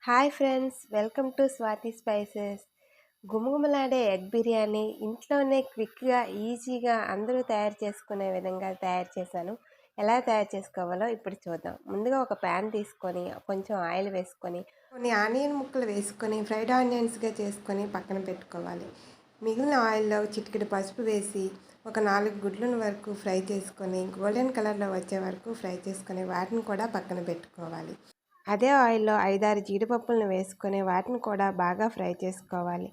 Hi friends, welcome to Swathi spices. గుమగుమలాడే egg biryani ఇంట్లోనే క్విక్గా ఈజీగా అందరూ తయారు చేసుకునే విధంగా తయారు చేశాను. ఎలా తయారు చేసుకోవాలో ఇప్పుడు చూద్దాం. ముందుగా ఒక ప్యాన్ తీసుకొని కొంచెం ఆయిల్ వేసుకొని కొన్ని ఆనియన్ ముక్కలు వేసుకొని ఫ్రైడ్ ఆనియన్స్గా చేసుకొని పక్కన పెట్టుకోవాలి. మిగిలిన ఆయిల్లో చిటికెడు పసుపు వేసి ఒక 4 గుడ్లను వరకు ఫ్రై చేసుకొని గోల్డెన్ కలర్లో వచ్చే వరకు ఫ్రై చేసుకొని వాటిని కూడా పక్కన పెట్టుకోవాలి. అదే ఆయిల్లో 5-6 జీడిపప్పులను వేసుకొని వాటిని కూడా బాగా ఫ్రై చేసుకోవాలి.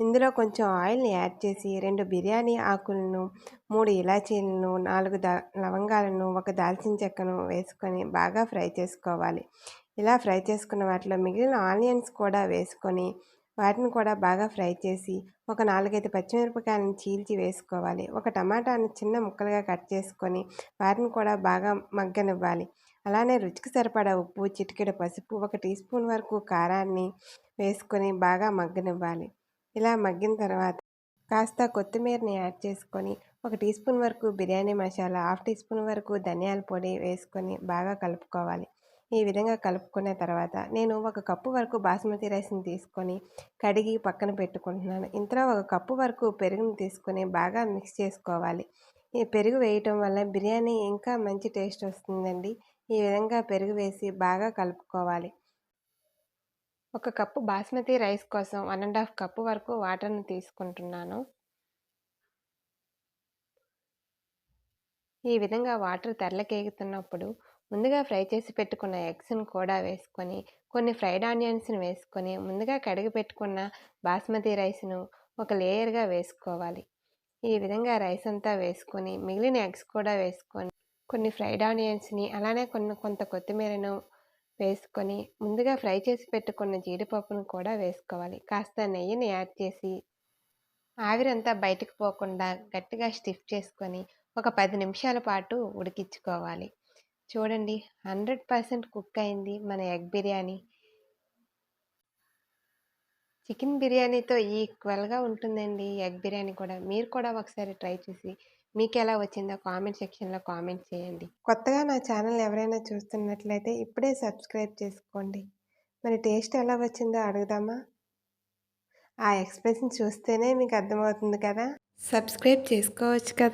ఇందులో కొంచెం ఆయిల్ని యాడ్ చేసి 2 బిర్యానీ ఆకులను, 3 ఇలాచీలను, 4 లవంగాలను, 1 దాల్చిన చెక్కను వేసుకొని బాగా ఫ్రై చేసుకోవాలి. ఇలా ఫ్రై చేసుకున్న వాటిలో మిగిలిన ఆనియన్స్ కూడా వేసుకొని వాటిని కూడా బాగా ఫ్రై చేసి ఒక 4-5 పచ్చిమిరపకాయలను చీల్చి వేసుకోవాలి. ఒక టమాటాను చిన్న ముక్కలుగా కట్ చేసుకొని వాటిని కూడా బాగా మగ్గనివ్వాలి. అలానే రుచికి సరిపడా ఉప్పు, చిటికెడు పసుపు, 1 టీ స్పూన్ వరకు కారాన్ని వేసుకొని బాగా మగ్గనివ్వాలి. ఇలా మగ్గిన తర్వాత కాస్త కొత్తిమీరని యాడ్ చేసుకొని 1 టీ స్పూన్ వరకు బిర్యానీ మసాలా, 1/2 టీ స్పూన్ వరకు ధనియాల పొడి వేసుకొని బాగా కలుపుకోవాలి. ఈ విధంగా కలుపుకున్న తర్వాత నేను 1 కప్పు వరకు బాస్మతి రైస్ని తీసుకొని కడిగి పక్కన పెట్టుకుంటున్నాను. ఇంతలో 1 కప్పు వరకు పెరుగుని తీసుకొని బాగా మిక్స్ చేసుకోవాలి. ఈ పెరుగు వేయటం వల్ల బిర్యానీ ఇంకా మంచి టేస్ట్ వస్తుందండి. ఈ విధంగా పెరుగు వేసి బాగా కలుపుకోవాలి. 1 కప్పు బాస్మతి రైస్ కోసం 1½ కప్పు వరకు వాటర్ని తీసుకుంటున్నాను. ఈ విధంగా వాటర్ తెరలకేగుతున్నప్పుడు ముందుగా ఫ్రై చేసి పెట్టుకున్న ఎగ్స్ను కూడా వేసుకొని కొన్ని ఫ్రైడ్ ఆనియన్స్ని వేసుకొని ముందుగా కడిగి పెట్టుకున్న బాస్మతి రైస్ను ఒక లేయర్గా వేసుకోవాలి. ఈ విధంగా రైస్ అంతా వేసుకొని మిగిలిన ఎగ్స్ కూడా వేసుకొని కొన్ని ఫ్రైడ్ ఆనియన్స్ని అలానే కొంత కొత్తిమీరను వేసుకొని ముందుగా ఫ్రై చేసి పెట్టుకున్న జీడిపప్పును కూడా వేసుకోవాలి. కాస్త నెయ్యిని యాడ్ చేసి ఆవిరంతా బయటకు పోకుండా గట్టిగా స్టిఫ్ చేసుకొని ఒక 10 నిమిషాల పాటు ఉడికించుకోవాలి. చూడండి, 100% కుక్ అయింది మన ఎగ్ బిర్యానీ. చికెన్ బిర్యానీతో ఈక్వల్గా ఉంటుందండి ఎగ్ బిర్యానీ కూడా. మీరు కూడా ఒకసారి ట్రై చేసి మీకు ఎలా వచ్చిందో కామెంట్ సెక్షన్లో కామెంట్ చేయండి. కొత్తగా నా ఛానల్ ఎవరైనా చూస్తున్నట్లయితే ఇప్పుడే సబ్స్క్రైబ్ చేసుకోండి. మరి టేస్ట్ ఎలా వచ్చిందో అడుగుదామా? ఆ ఎక్స్ప్రెషన్ చూస్తేనే మీకు అర్థమవుతుంది కదా. సబ్స్క్రైబ్ చేసుకోవచ్చు కదా.